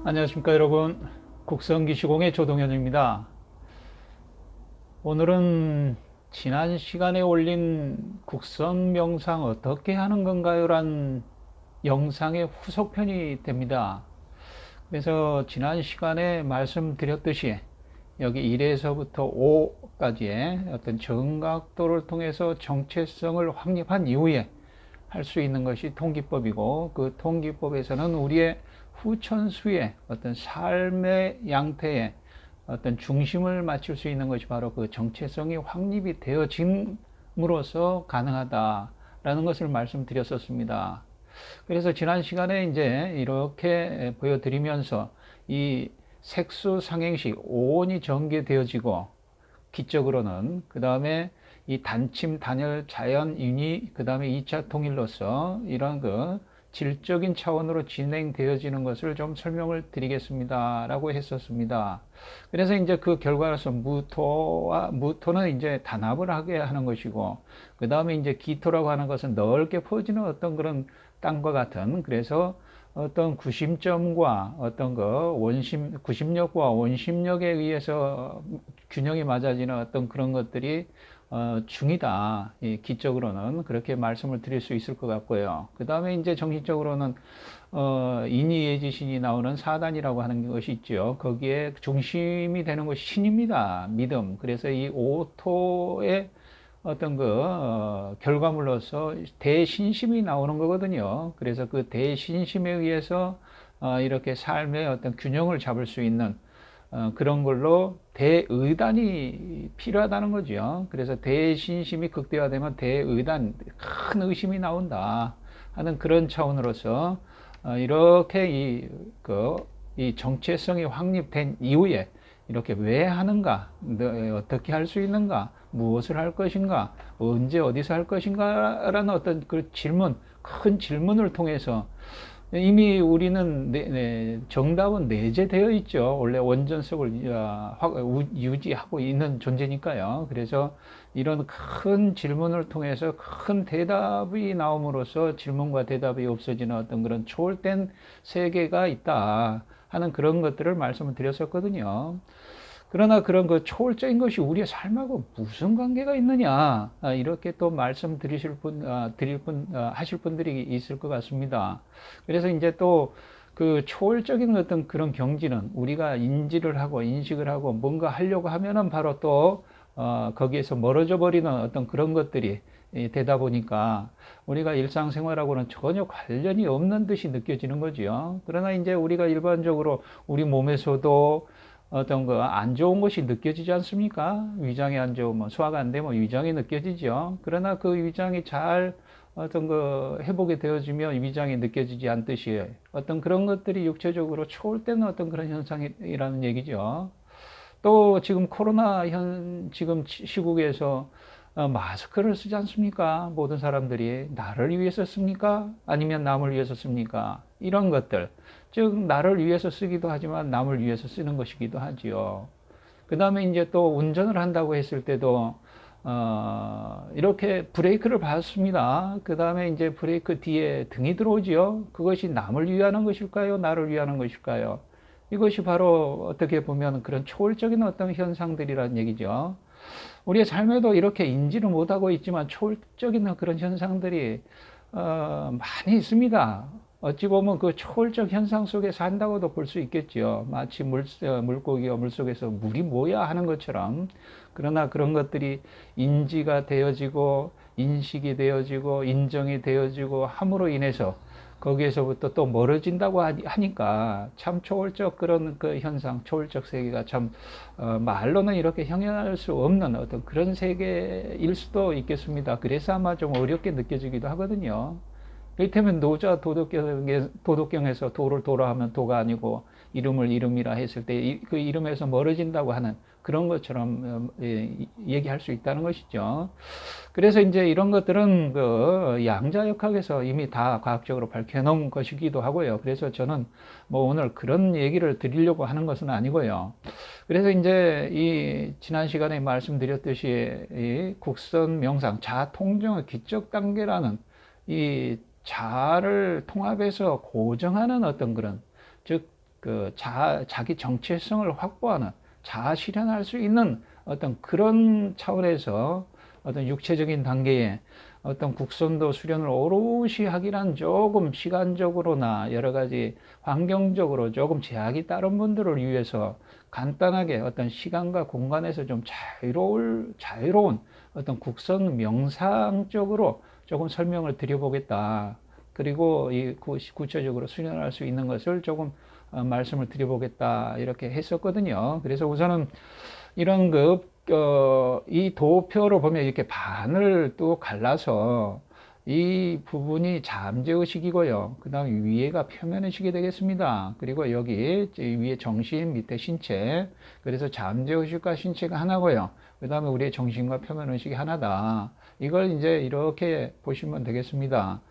안녕하십니까 여러분. 국성기시공의 조동현입니다. 오늘은 지난 시간에 올린 국선 명상 어떻게 하는 건가요? 란 영상의 후속편이 됩니다. 그래서 지난 시간에 말씀드렸듯이 여기 1에서부터 5까지의 어떤 정각도를 통해서 정체성을 확립한 이후에 할 수 있는 것이 통기법이고, 그 통기법에서는 우리의 후천수의 어떤 삶의 양태에 어떤 중심을 맞출 수 있는 것이 바로 그 정체성이 확립이 되어짐으로써 가능하다라는 것을 말씀드렸었습니다. 그래서 지난 시간에 이제 이렇게 보여드리면서 이 색수 상행시 5원이 전개되어지고, 기적으로는 그 다음에 이 단침, 단열, 자연, 인위, 그 다음에 2차 통일로서 이런 그 질적인 차원으로 진행되어지는 것을 좀 설명을 드리겠습니다라고 했었습니다. 그래서 이제 그 결과로서 무토는 이제 단합을 하게 하는 것이고, 그 다음에 이제 기토라고 하는 것은 넓게 퍼지는 어떤 그런 땅과 같은, 그래서 어떤 구심점과 어떤 그 구심력과 원심력에 의해서 균형이 맞아지는 어떤 그런 것들이 중이다. 이 기적으로는 그렇게 말씀을 드릴 수 있을 것 같고요. 그 다음에 이제 정신적으로는 인이예지신이 나오는 사단이라고 하는 것이 있죠. 거기에 중심이 되는 것이 신입니다. 믿음. 그래서 이 오토의 어떤 결과물로서 대신심이 나오는 거거든요. 그래서 그 대신심에 의해서 이렇게 삶의 어떤 균형을 잡을 수 있는 그런 걸로 대의단이 필요하다는 거죠. 그래서 대신심이 극대화되면 대의단, 큰 의심이 나온다 하는 그런 차원으로서 이렇게 이 정체성이 확립된 이후에 이렇게 왜 하는가, 어떻게 할 수 있는가, 무엇을 할 것인가, 언제 어디서 할 것인가라는 어떤 그 질문, 큰 질문을 통해서 이미 우리는 정답은 내재되어 있죠. 원래 원전석을 유지하고 있는 존재니까요. 그래서 이런 큰 질문을 통해서 큰 대답이 나옴으로써 질문과 대답이 없어지는 어떤 그런 초월된 세계가 있다 하는 그런 것들을 말씀을 드렸었거든요. 그러나 그런 그 초월적인 것이 우리의 삶하고 무슨 관계가 있느냐, 이렇게 또 말씀 하실 분들이 있을 것 같습니다. 그래서 이제 또 그 초월적인 어떤 그런 경지는 우리가 인지를 하고 인식을 하고 뭔가 하려고 하면은 바로 또 거기에서 멀어져 버리는 어떤 그런 것들이 되다 보니까 우리가 일상생활하고는 전혀 관련이 없는 듯이 느껴지는 거지요. 그러나 이제 우리가 일반적으로 우리 몸에서도 어떤 거 안 좋은 것이 느껴지지 않습니까? 위장이 안 좋으면 소화가 안 되면 위장이 느껴지죠. 그러나 그 위장이 잘 어떤 거 회복이 되어지면 위장이 느껴지지 않듯이 어떤 그런 것들이 육체적으로 초월되는 어떤 그런 현상이라는 얘기죠. 또 지금 지금 시국에서 마스크를 쓰지 않습니까? 모든 사람들이 나를 위해서 씁니까? 아니면 남을 위해서 씁니까? 이런 것들. 즉, 나를 위해서 쓰기도 하지만 남을 위해서 쓰는 것이기도 하지요. 그 다음에 이제 또 운전을 한다고 했을 때도, 이렇게 브레이크를 밟습니다. 그 다음에 이제 브레이크 뒤에 등이 들어오지요. 그것이 남을 위하는 것일까요? 나를 위하는 것일까요? 이것이 바로 어떻게 보면 그런 초월적인 어떤 현상들이라는 얘기죠. 우리의 삶에도 이렇게 인지를 못하고 있지만 초월적인 그런 현상들이 많이 있습니다. 어찌 보면 그 초월적 현상 속에 산다고도 볼 수 있겠지요. 마치 물고기가 물속에서 물이 뭐야 하는 것처럼. 그러나 그런 것들이 인지가 되어지고 인식이 되어지고 인정이 되어지고 함으로 인해서 거기에서부터 또 멀어진다고 하니까 참 초월적 그런 그 현상, 초월적 세계가 참 말로는 이렇게 형용할 수 없는 어떤 그런 세계일 수도 있겠습니다. 그래서 아마 좀 어렵게 느껴지기도 하거든요. 이를테면 노자 도덕경에서 도를 도라 하면 도가 아니고 이름을 이름이라 했을 때 그 이름에서 멀어진다고 하는 그런 것처럼 얘기할 수 있다는 것이죠. 그래서 이제 이런 것들은 그 양자역학에서 이미 다 과학적으로 밝혀놓은 것이기도 하고요. 그래서 저는 뭐 오늘 그런 얘기를 드리려고 하는 것은 아니고요. 그래서 이제 이 지난 시간에 말씀드렸듯이 이 국선 명상 자통정의 기적 단계라는 이 자를 통합해서 고정하는 어떤 그런, 즉 자기 정체성을 확보하는, 자아 실현할 수 있는 어떤 그런 차원에서 어떤 육체적인 단계에 어떤 국선도 수련을 오롯이 하기란 조금 시간적으로나 여러 가지 환경적으로 조금 제약이 따른 분들을 위해서 간단하게 어떤 시간과 공간에서 좀 자유로운 어떤 국선 명상적으로 조금 설명을 드려보겠다. 그리고 구체적으로 수련할 수 있는 것을 조금 말씀을 드려보겠다. 이렇게 했었거든요. 그래서 우선은 이런 이 도표로 보면 이렇게 반을 또 갈라서 이 부분이 잠재의식이고요. 그 다음 위에가 표면의식이 되겠습니다. 그리고 여기 위에 정신, 밑에 신체. 그래서 잠재의식과 신체가 하나고요. 그 다음에 우리의 정신과 표면의식이 하나다. 이걸 이제 이렇게 보시면 되겠습니다.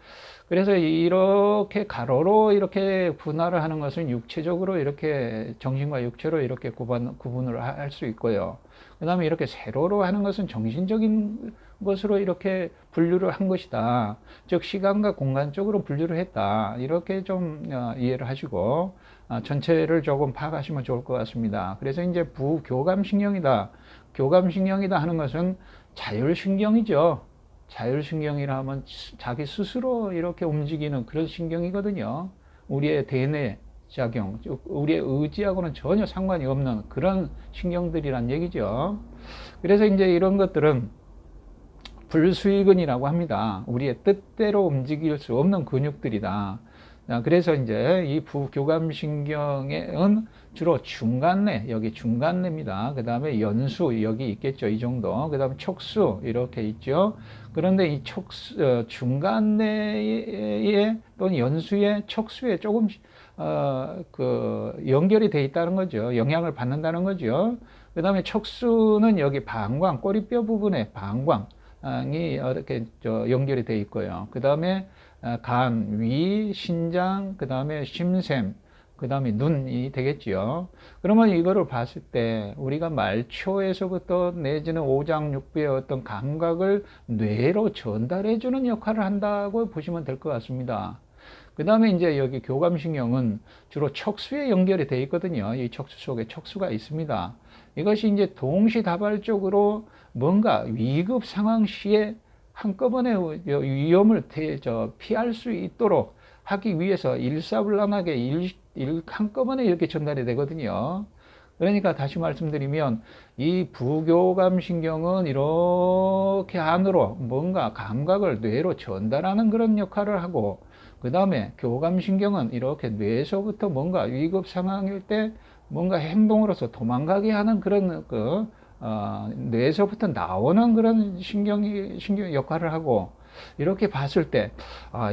그래서 이렇게 가로로 이렇게 분할을 하는 것은 육체적으로 이렇게 정신과 육체로 이렇게 구분을 할 수 있고요. 그 다음에 이렇게 세로로 하는 것은 정신적인 것으로 이렇게 분류를 한 것이다. 즉 시간과 공간적으로 분류를 했다. 이렇게 좀 이해를 하시고 전체를 조금 파악하시면 좋을 것 같습니다. 그래서 이제 부교감신경이다. 교감신경이다 하는 것은 자율신경이죠. 자율신경이라 하면 자기 스스로 이렇게 움직이는 그런 신경이거든요. 우리의 대뇌 작용, 우리의 의지하고는 전혀 상관이 없는 그런 신경들이란 얘기죠. 그래서 이제 이런 것들은 불수의근이라고 합니다. 우리의 뜻대로 움직일 수 없는 근육들이다. 그래서 이제 이 부교감신경은 주로 중간내, 여기 중간내입니다. 그 다음에 연수, 여기 있겠죠. 이 정도. 그 다음에 척수, 이렇게 있죠. 그런데 이 중간내에 또는 연수에, 척수에 조금씩, 연결이 돼 있다는 거죠. 영향을 받는다는 거죠. 그 다음에 척수는 여기 방광, 꼬리뼈 부분에 방광이 이렇게 연결이 돼 있고요. 그 다음에 간, 위, 신장, 그 다음에 심샘, 그 다음에 눈이 되겠지요. 그러면 이거를 봤을 때 우리가 말초에서부터 내지는 오장육부의 어떤 감각을 뇌로 전달해주는 역할을 한다고 보시면 될 것 같습니다. 그 다음에 이제 여기 교감신경은 주로 척수에 연결이 되어 있거든요. 이 척수 속에 척수가 있습니다. 이것이 이제 동시다발적으로 뭔가 위급 상황 시에 한꺼번에 위험을 피할 수 있도록 하기 위해서 일사불란하게 한꺼번에 이렇게 전달이 되거든요. 그러니까 다시 말씀드리면 이 부교감신경은 이렇게 안으로 뭔가 감각을 뇌로 전달하는 그런 역할을 하고, 그 다음에 교감신경은 이렇게 뇌에서부터 뭔가 위급 상황일 때 뭔가 행동으로서 도망가게 하는 그런 뇌에서부터 나오는 그런 신경 역할을 하고, 이렇게 봤을 때,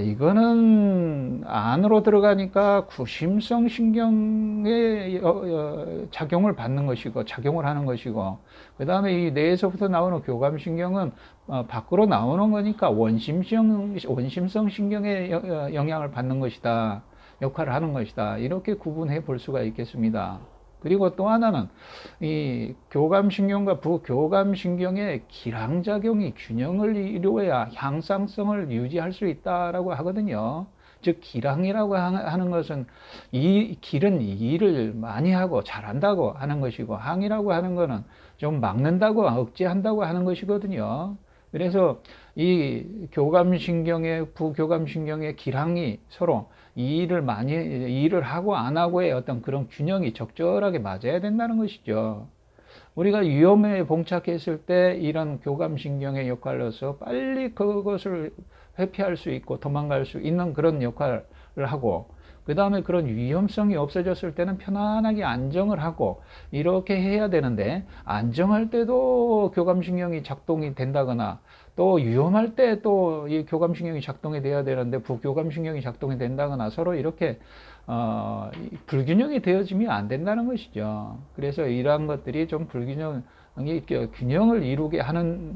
이거는 안으로 들어가니까 구심성 신경의 작용을 받는 것이고, 작용을 하는 것이고, 그 다음에 이 뇌에서부터 나오는 교감신경은 밖으로 나오는 거니까 원심성 신경의 영향을 받는 것이다. 역할을 하는 것이다. 이렇게 구분해 볼 수가 있겠습니다. 그리고 또 하나는 이 교감신경과 부교감신경의 기량작용이 균형을 이루어야 향상성을 유지할 수 있다라고 하거든요. 즉 기량이라고 하는 것은 이 길은 일을 많이 하고 잘한다고 하는 것이고, 항이라고 하는 것은 좀 막는다고 억제한다고 하는 것이거든요. 그래서 이 부교감신경의 기량이 서로 일을 하고 안 하고의 어떤 그런 균형이 적절하게 맞아야 된다는 것이죠. 우리가 위험에 봉착했을 때 이런 교감신경의 역할로서 빨리 그것을 회피할 수 있고 도망갈 수 있는 그런 역할을 하고, 그 다음에 그런 위험성이 없어졌을 때는 편안하게 안정을 하고 이렇게 해야 되는데, 안정할 때도 교감신경이 작동이 된다거나 또 위험할 때 또 이 교감신경이 작동이 돼야 되는데 부교감신경이 작동이 된다거나 서로 이렇게 불균형이 되어지면 안 된다는 것이죠. 그래서 이러한 것들이 좀 균형을 이루게 하는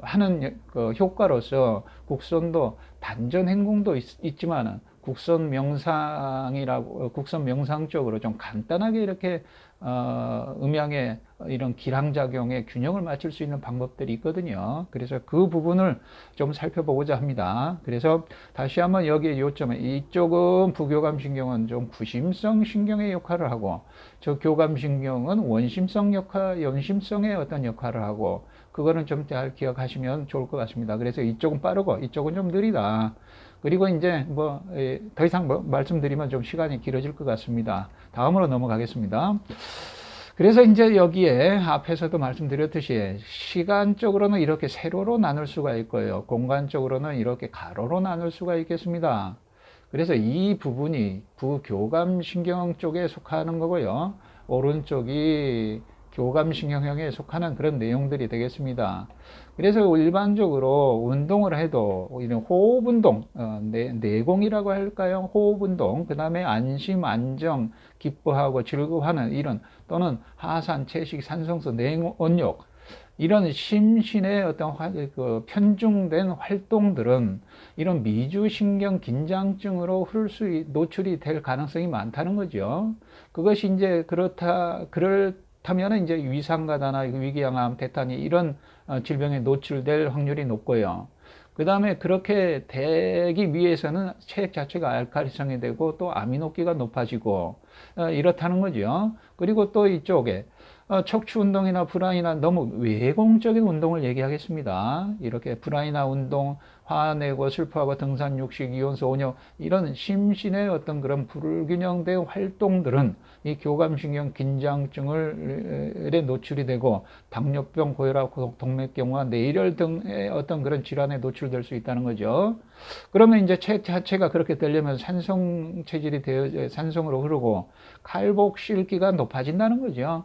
하는 그 효과로서 국선도 단전 행궁도 있지만은 국선 명상이라고, 국선 명상 쪽으로 좀 간단하게 이렇게, 음양의 이런 기량작용의 균형을 맞출 수 있는 방법들이 있거든요. 그래서 그 부분을 좀 살펴보고자 합니다. 그래서 다시 한번 여기에 요점은, 이쪽은 부교감신경은 좀 구심성 신경의 역할을 하고, 저 교감신경은 연심성의 어떤 역할을 하고, 그거는 좀 잘 기억하시면 좋을 것 같습니다. 그래서 이쪽은 빠르고 이쪽은 좀 느리다. 그리고 이제 더 이상 말씀드리면 좀 시간이 길어질 것 같습니다. 다음으로 넘어가겠습니다. 그래서 이제 여기에 앞에서도 말씀드렸듯이 시간적으로는 이렇게 세로로 나눌 수가 있고요. 공간적으로는 이렇게 가로로 나눌 수가 있겠습니다. 그래서 이 부분이 부교감신경 쪽에 속하는 거고요. 오른쪽이 교감신경형에 속하는 그런 내용들이 되겠습니다. 그래서 일반적으로 운동을 해도 이런 호흡 운동, 내공이라고 할까요? 호흡 운동, 그 다음에 안심, 안정, 기뻐하고 즐거워하는 이런, 또는 하산, 채식, 산성소, 냉온욕, 이런 심신의 어떤 편중된 활동들은 이런 미주신경 긴장증으로 노출이 될 가능성이 많다는 거죠. 그것이 이제 그렇다면 이제 위상가다나 위궤양암, 대탄이 이런 질병에 노출될 확률이 높고요. 그 다음에 그렇게 되기 위해서는 체액 자체가 알칼리성이 되고 또 아미노기가 높아지고 이렇다는 거죠. 그리고 또 이쪽에 척추 운동이나 브라이나 너무 외공적인 운동을 얘기하겠습니다. 이렇게 브라이나 운동, 화내고 슬퍼하고 등산, 육식, 이온수, 온욕, 이런 심신의 어떤 그런 불균형된 활동들은 이 교감신경 긴장증에 노출이 되고 당뇨병, 고혈압, 동맥경화, 뇌혈 등의 어떤 그런 질환에 노출될 수 있다는 거죠. 그러면 이제 체 자체가 그렇게 되려면 산성 체질이 되어 산성으로 흐르고 칼복실기가 높아진다는 거죠.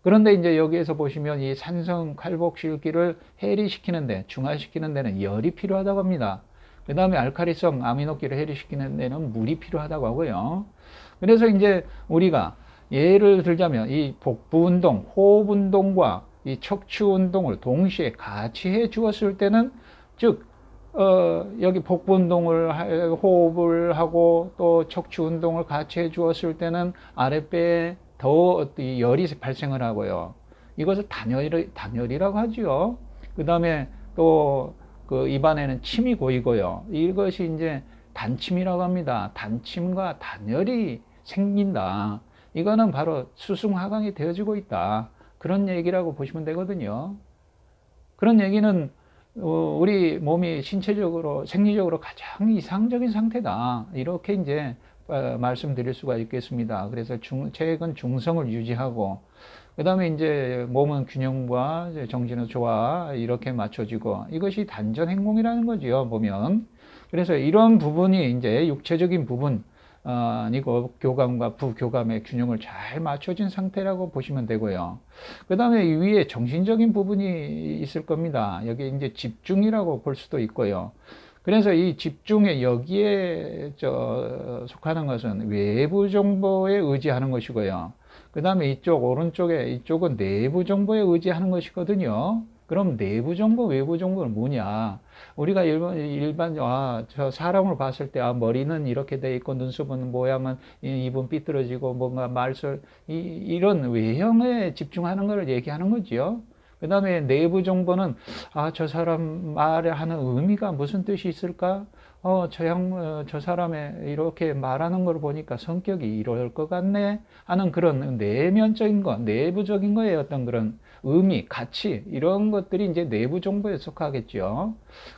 그런데 이제 여기에서 보시면 이 산성 칼복실기를 해리시키는데, 중화시키는 데는 열이 필요하다고 합니다. 그 다음에 알칼리성 아미노기를 해리시키는 데는 물이 필요하다고 하고요. 그래서 이제 우리가 예를 들자면 이 복부 운동, 호흡 운동과 이 척추 운동을 동시에 같이 해 주었을 때는, 즉, 여기 복부 운동을, 호흡을 하고 또 척추 운동을 같이 해 주었을 때는 아랫배에 더 열이 발생을 하고요. 이것을 단열이라고 하죠. 그 다음에 또 그 입안에는 침이 고이고요. 이것이 이제 단침이라고 합니다. 단침과 단열이 생긴다. 이거는 바로 수승화강이 되어지고 있다. 그런 얘기라고 보시면 되거든요. 그런 얘기는 우리 몸이 신체적으로, 생리적으로 가장 이상적인 상태다. 이렇게 이제 말씀드릴 수가 있겠습니다. 그래서 체액은 중성을 유지하고, 그 다음에 이제 몸은 균형과 정신의 조화 이렇게 맞춰지고, 이것이 단전 행공이라는 거지요, 보면. 그래서 이런 부분이 이제 육체적인 부분, 이고 교감과 부교감의 균형을 잘 맞춰진 상태라고 보시면 되고요. 그 다음에 위에 정신적인 부분이 있을 겁니다. 여기 이제 집중이라고 볼 수도 있고요. 그래서 이 집중에 여기에 속하는 것은 외부 정보에 의지하는 것이고요. 그 다음에 이쪽은 내부 정보에 의지하는 것이거든요. 그럼 내부 정보, 외부 정보는 뭐냐? 우리가 저 사람을 봤을 때, 머리는 이렇게 돼 있고, 눈썹은 모양은, 입은 삐뚤어지고, 뭔가 이런 외형에 집중하는 걸 얘기하는 거죠. 그 다음에 내부 정보는, 저 사람 말하는 의미가 무슨 뜻이 있을까? 저 사람의 이렇게 말하는 걸 보니까 성격이 이럴 것 같네 하는 그런 내면적인 거, 내부적인 거에 어떤 그런 의미, 가치, 이런 것들이 이제 내부 정보에 속하겠죠.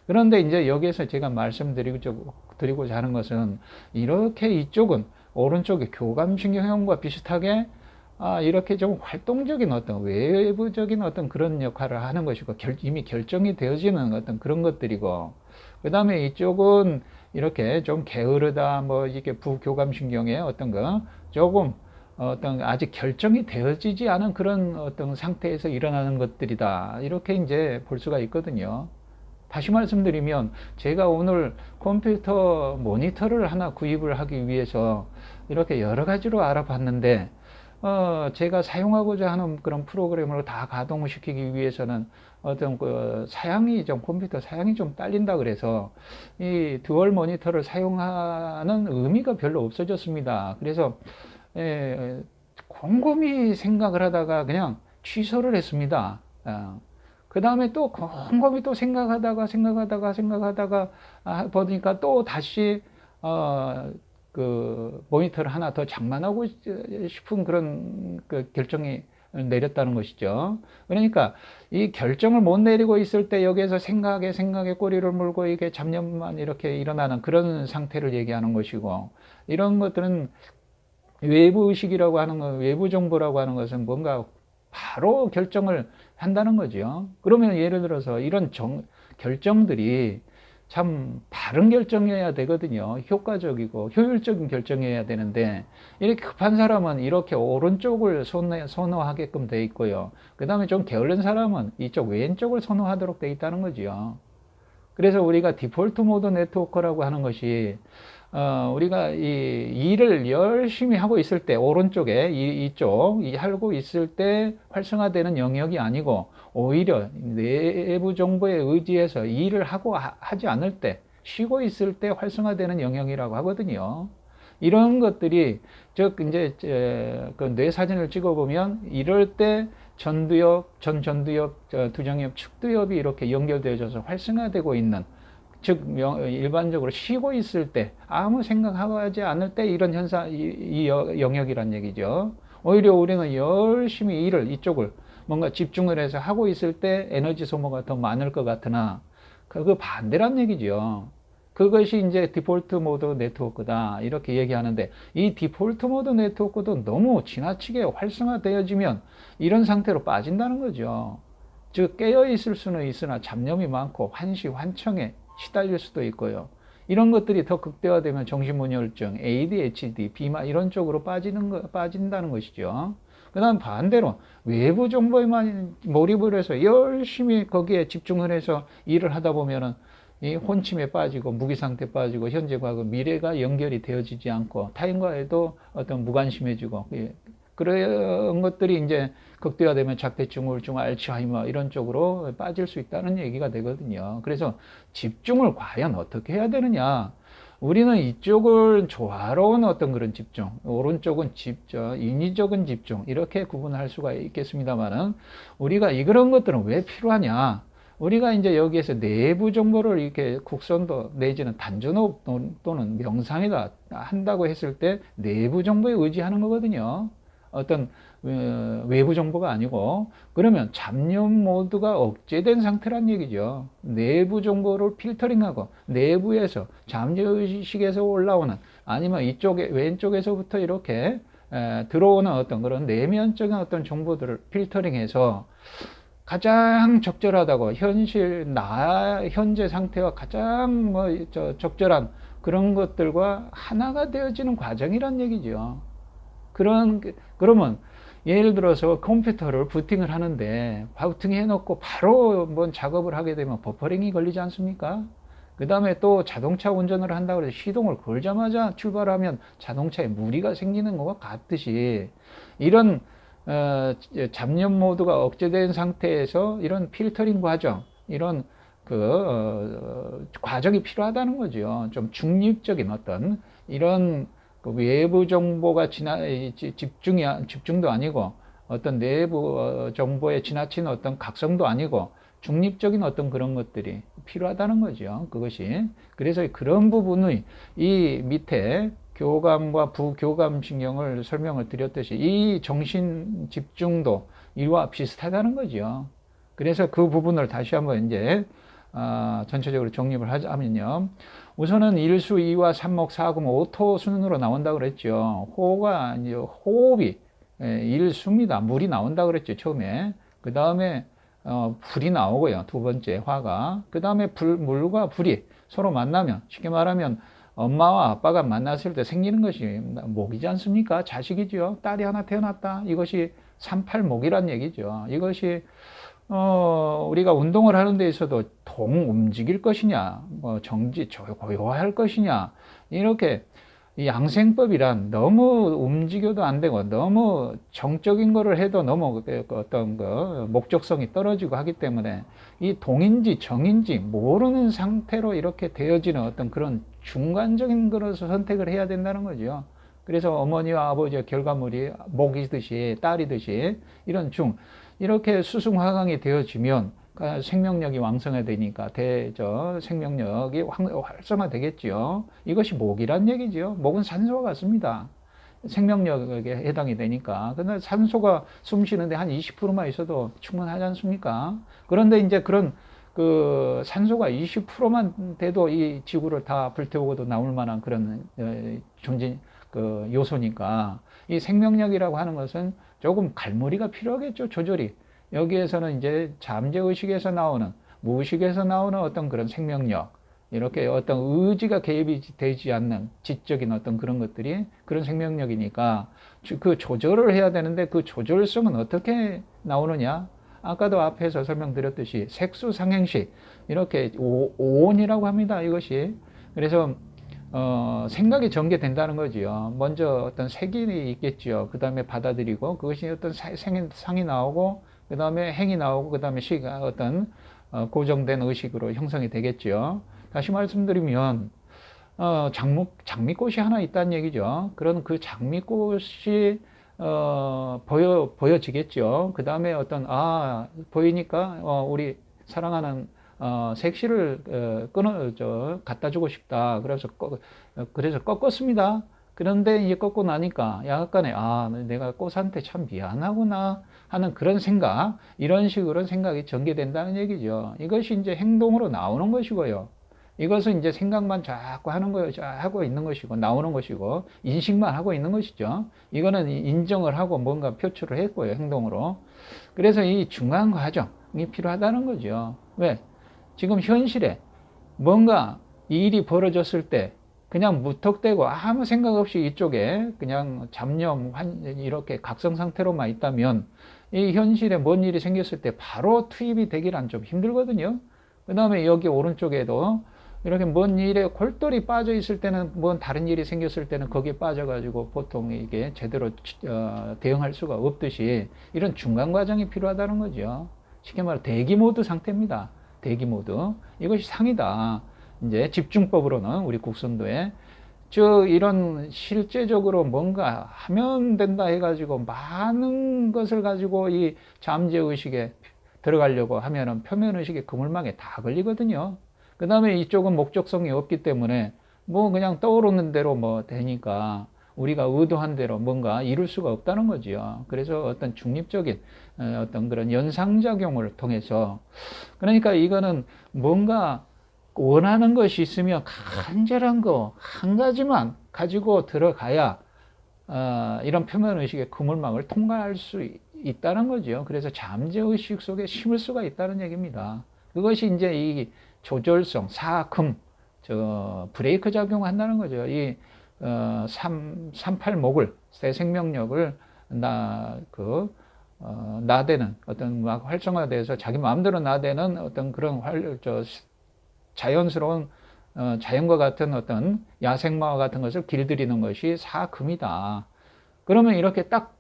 그런데 이제 여기에서 제가 말씀드리고자 하는 것은, 이렇게 이쪽은 오른쪽에 교감신경형과 비슷하게 이렇게 좀 활동적인 어떤 외부적인 어떤 그런 역할을 하는 것이고, 이미 결정이 되어지는 어떤 그런 것들이고, 그 다음에 이쪽은 이렇게 좀 게으르다, 이게 부교감신경의 어떤 거, 조금 아직 결정이 되어지지 않은 그런 어떤 상태에서 일어나는 것들이다. 이렇게 이제 볼 수가 있거든요. 다시 말씀드리면, 제가 오늘 컴퓨터 모니터를 하나 구입을 하기 위해서 이렇게 여러 가지로 알아봤는데, 제가 사용하고자 하는 그런 프로그램을 다 가동을 시키기 위해서는 어떤 그 사양이 좀, 컴퓨터 사양이 좀 딸린다 그래서 이 듀얼 모니터를 사용하는 의미가 별로 없어졌습니다. 그래서, 곰곰이 생각을 하다가 그냥 취소를 했습니다. 그 다음에 또 곰곰이 또 생각하다가 보니까 또 다시 그 모니터를 하나 더 장만하고 싶은 그런 그 결정이 내렸다는 것이죠. 그러니까 이 결정을 못 내리고 있을 때 여기에서 생각에 꼬리를 물고 이게 잡념만 이렇게 일어나는 그런 상태를 얘기하는 것이고, 이런 것들은 외부 의식이라고 하는 것, 외부 정보라고 하는 것은 뭔가 바로 결정을 한다는 거죠. 그러면 예를 들어서 이런 결정들이 참 바른 결정이어야 되거든요. 효과적이고 효율적인 결정이어야 되는데, 이렇게 급한 사람은 이렇게 오른쪽을 선호하게끔 돼 있고요. 그 다음에 좀 게으른 사람은 이쪽 왼쪽을 선호하도록 돼 있다는 거죠. 그래서 우리가 디폴트 모드 네트워크라고 하는 것이 우리가 이 일을 열심히 하고 있을 때 오른쪽에 이쪽 하고 있을 때 활성화되는 영역이 아니고, 오히려 내부 정보에 의지해서 일을 하고 하지 않을 때, 쉬고 있을 때 활성화되는 영역이라고 하거든요. 이런 것들이 즉 이제 그 뇌 사진을 찍어보면 이럴 때 전두엽, 두정엽, 축두엽이 이렇게 연결되어져서 활성화되고 있는, 즉 일반적으로 쉬고 있을 때 아무 생각하지 않을 때 이런 현상, 이 영역이란 얘기죠. 오히려 우리는 열심히 일을 이쪽을 뭔가 집중을 해서 하고 있을 때 에너지 소모가 더 많을 것 같으나 그 반대란 얘기죠. 그것이 이제 디폴트 모드 네트워크다 이렇게 얘기하는데, 이 디폴트 모드 네트워크도 너무 지나치게 활성화되어지면 이런 상태로 빠진다는 거죠. 즉 깨어 있을 수는 있으나 잡념이 많고 환시환청에 시달릴 수도 있고요. 이런 것들이 더 극대화되면 정신분열증, ADHD, 비만 이런 쪽으로 빠진다는 것이죠. 그 다음 반대로 외부 정보에만 몰입을 해서 열심히 거기에 집중을 해서 일을 하다 보면은 이 혼침에 빠지고 무기 상태 빠지고 현재 과거 미래가 연결이 되어지지 않고 타인과에도 어떤 무관심해지고, 그런 것들이 이제 극대화되면 자폐증, 우울증, 알츠하이머 이런 쪽으로 빠질 수 있다는 얘기가 되거든요. 그래서 집중을 과연 어떻게 해야 되느냐? 우리는 이쪽을 조화로운 어떤 그런 집중, 오른쪽은 인위적인 집중 이렇게 구분할 수가 있겠습니다만은, 우리가 이런 것들은 왜 필요하냐? 우리가 이제 여기에서 내부 정보를 이렇게 국선도 내지는 단전호흡 또는 명상이다 한다고 했을 때 내부 정보에 의지하는 거거든요. 어떤 외부 정보가 아니고, 그러면 잡념 모드가 억제된 상태란 얘기죠. 내부 정보를 필터링하고 내부에서 잠재의식에서 올라오는, 아니면 이쪽에 왼쪽에서부터 이렇게 들어오는 어떤 그런 내면적인 어떤 정보들을 필터링해서 가장 적절하다고 현재 상태와 가장 적절한 그런 것들과 하나가 되어지는 과정이란 얘기죠. 그러면 예를 들어서 컴퓨터를 부팅을 하는데 부팅해 놓고 바로 뭔 작업을 하게 되면 버퍼링이 걸리지 않습니까? 그 다음에 또 자동차 운전을 한다고 해서 시동을 걸자마자 출발하면 자동차에 무리가 생기는 것과 같듯이, 이런 잡념 모드가 억제된 상태에서 이런 필터링 과정, 이런 과정이 필요하다는 거죠. 좀 중립적인 어떤 이런 외부 정보가 집중도 아니고 어떤 내부 정보에 지나치는 어떤 각성도 아니고 중립적인 어떤 그런 것들이 필요하다는 거죠. 그것이. 그래서 그런 부분의 이 밑에 교감과 부교감 신경을 설명을 드렸듯이 이 정신 집중도 이와 비슷하다는 거죠. 그래서 그 부분을 다시 한번 이제 전체적으로 정립을 하자면요. 우선은 1수, 2와 3목, 4금, 5토 순으로 나온다 그랬죠. 호가 이제 호흡이 1수입니다. 물이 나온다 그랬죠, 처음에. 그 다음에 불이 나오고요. 두 번째 화가. 그 다음에 물과 불이 서로 만나면, 쉽게 말하면 엄마와 아빠가 만났을 때 생기는 것이 목이지 않습니까? 자식이죠. 딸이 하나 태어났다. 이것이 38목이란 얘기죠. 이것이 우리가 운동을 하는 데 있어도 움직일 것이냐, 고요할 것이냐, 이렇게 이 양생법이란 너무 움직여도 안 되고 너무 정적인 거를 해도 너무 어떤 그 목적성이 떨어지고 하기 때문에 이 동인지 정인지 모르는 상태로 이렇게 되어지는 어떤 그런 중간적인 것을 선택을 해야 된다는 거죠. 그래서 어머니와 아버지의 결과물이 목이듯이 딸이듯이 이런 이렇게 수승화강이 되어지면 생명력이 왕성화되니까 생명력이 활성화되겠지요. 이것이 목이란 얘기죠. 목은 산소와 같습니다. 생명력에 해당이 되니까. 근데 산소가 숨 쉬는데 한 20%만 있어도 충분하지 않습니까? 그런데 이제 그런 그 산소가 20%만 돼도 이 지구를 다 불태우고도 남을 만한 그런 존재 그 요소니까 이 생명력이라고 하는 것은 조금 갈무리가 필요하겠죠. 조절이. 여기에서는 이제 잠재의식에서 나오는, 무의식에서 나오는 어떤 그런 생명력, 이렇게 어떤 의지가 개입이 되지 않는 지적인 어떤 그런 것들이 그런 생명력이니까 그 조절을 해야 되는데 그 조절성은 어떻게 나오느냐? 아까도 앞에서 설명드렸듯이 색수상행식, 이렇게 오온이라고 합니다. 이것이. 그래서 생각이 전개된다는 거지요. 먼저 어떤 색이 있겠지요. 그 다음에 받아들이고, 그것이 어떤 상이 나오고, 그 다음에 행이 나오고, 그 다음에 어떤 고정된 의식으로 형성이 되겠지요. 다시 말씀드리면, 장미꽃이 하나 있다는 얘기죠. 그런 그 장미꽃이, 보여지겠죠. 그 다음에 보이니까, 우리 사랑하는 색시를 갖다 주고 싶다. 그래서 꺾었습니다. 그런데 이제 꺾고 나니까 약간의, 내가 꽃한테 참 미안하구나 하는 그런 생각, 이런 식으로 생각이 전개된다는 얘기죠. 이것이 이제 행동으로 나오는 것이고요. 이것은 이제 생각만 자꾸 하고 있는 것이고, 나오는 것이고, 인식만 하고 있는 것이죠. 이거는 인정을 하고 뭔가 표출을 했고요, 행동으로. 그래서 이 중간 과정이 필요하다는 거죠. 왜? 지금 현실에 뭔가 일이 벌어졌을 때 그냥 무턱대고 아무 생각 없이 이쪽에 그냥 이렇게 각성 상태로만 있다면 이 현실에 뭔 일이 생겼을 때 바로 투입이 되기란 좀 힘들거든요. 그 다음에 여기 오른쪽에도 이렇게 뭔 일에 골똘히 빠져 있을 때는 뭔 다른 일이 생겼을 때는 거기에 빠져가지고 보통 이게 제대로 대응할 수가 없듯이 이런 중간 과정이 필요하다는 거죠. 쉽게 말해 대기 모드 상태입니다. 대기 모드. 이것이 상이다. 이제 집중법으로는 우리 국선도에 이런 실제적으로 뭔가 하면 된다 해가지고 많은 것을 가지고 이 잠재의식에 들어가려고 하면은 표면의식의 그물망에 다 걸리거든요. 그 다음에 이쪽은 목적성이 없기 때문에 뭐 그냥 떠오르는 대로 뭐 되니까 우리가 의도한 대로 뭔가 이룰 수가 없다는 거지요. 그래서 어떤 중립적인 어떤 그런 연상작용을 통해서 그러니까 이거는 뭔가 원하는 것이 있으면 간절한 거 한 가지만 가지고 들어가야 이런 표면의식의 그물망을 통과할 수 있다는 거죠. 그래서 잠재의식 속에 심을 수가 있다는 얘기입니다. 그것이 이제 이 조절성, 사금, 브레이크 작용한다는 거죠. 이 38목을, 새 생명력을 나대는 어떤 막 활성화돼서 자기 마음대로 나대는 어떤 그런 자연스러운 자연과 같은 어떤 야생마와 같은 것을 길들이는 것이 사금이다. 그러면 이렇게 딱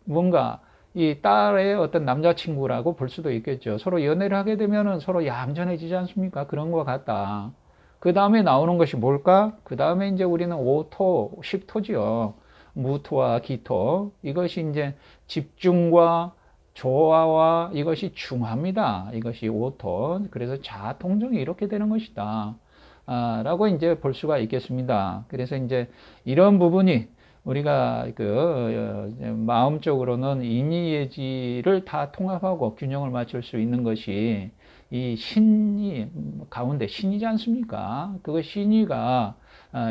뭔가 이 딸의 어떤 남자친구라고 볼 수도 있겠죠. 서로 연애를 하게 되면은 서로 얌전해지지 않습니까? 그런 것 같다. 그 다음에 나오는 것이 뭘까? 그 다음에 이제 우리는 오토, 식토지요. 무토와 기토. 이것이 이제 집중과 조화와 이것이 중화입니다. 이것이 오토. 그래서 자아 통정이 이렇게 되는 것이다. 라고 이제 볼 수가 있겠습니다. 그래서 이제 이런 부분이 우리가 마음적으로는 인의예지를 다 통합하고 균형을 맞출 수 있는 것이 이 신이 가운데 신이지 않습니까? 그거 신이가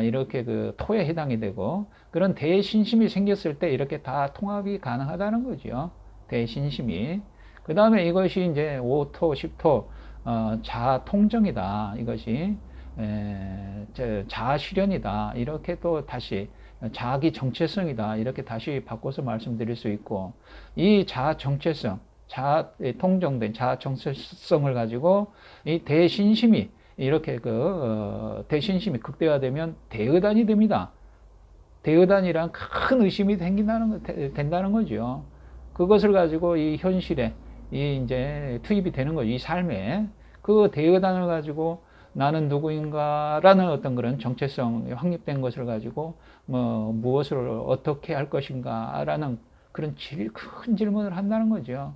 이렇게 토에 해당이 되고 그런 대신심이 생겼을 때 이렇게 다 통합이 가능하다는 거죠. 대신심이. 그 다음에 이것이 이제 5토, 10토, 자아 통정이다. 이것이, 자아 실현이다. 이렇게 또 다시 자기 정체성이다. 이렇게 다시 바꿔서 말씀드릴 수 있고, 이 자아 정체성, 통정된 자아 정체성을 가지고 이 대신심이 이렇게 대신심이 극대화되면 대의단이 됩니다. 대여단이란 큰 의심이 된다는 거죠. 그것을 가지고 이 현실에 이 이제 투입이 되는 거죠. 이 삶에 그 대여단을 가지고 나는 누구인가라는 어떤 그런 정체성 확립된 것을 가지고 뭐 무엇을 어떻게 할 것인가라는 그런 큰 질문을 한다는 거죠.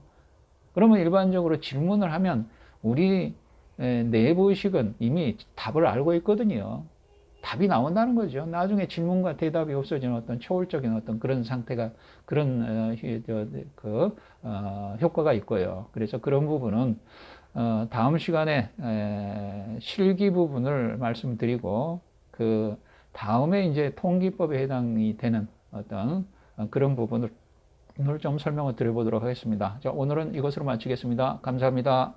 그러면 일반적으로 질문을 하면 우리 내부의식은 이미 답을 알고 있거든요. 답이 나온다는 거죠. 나중에 질문과 대답이 없어지는 어떤 초월적인 어떤 그런 상태가 그런 효과가 있고요. 그래서 그런 부분은 다음 시간에 실기 부분을 말씀드리고 그 다음에 이제 통기법에 해당이 되는 어떤 그런 부분을 좀 설명을 드려보도록 하겠습니다. 자, 오늘은 이것으로 마치겠습니다. 감사합니다.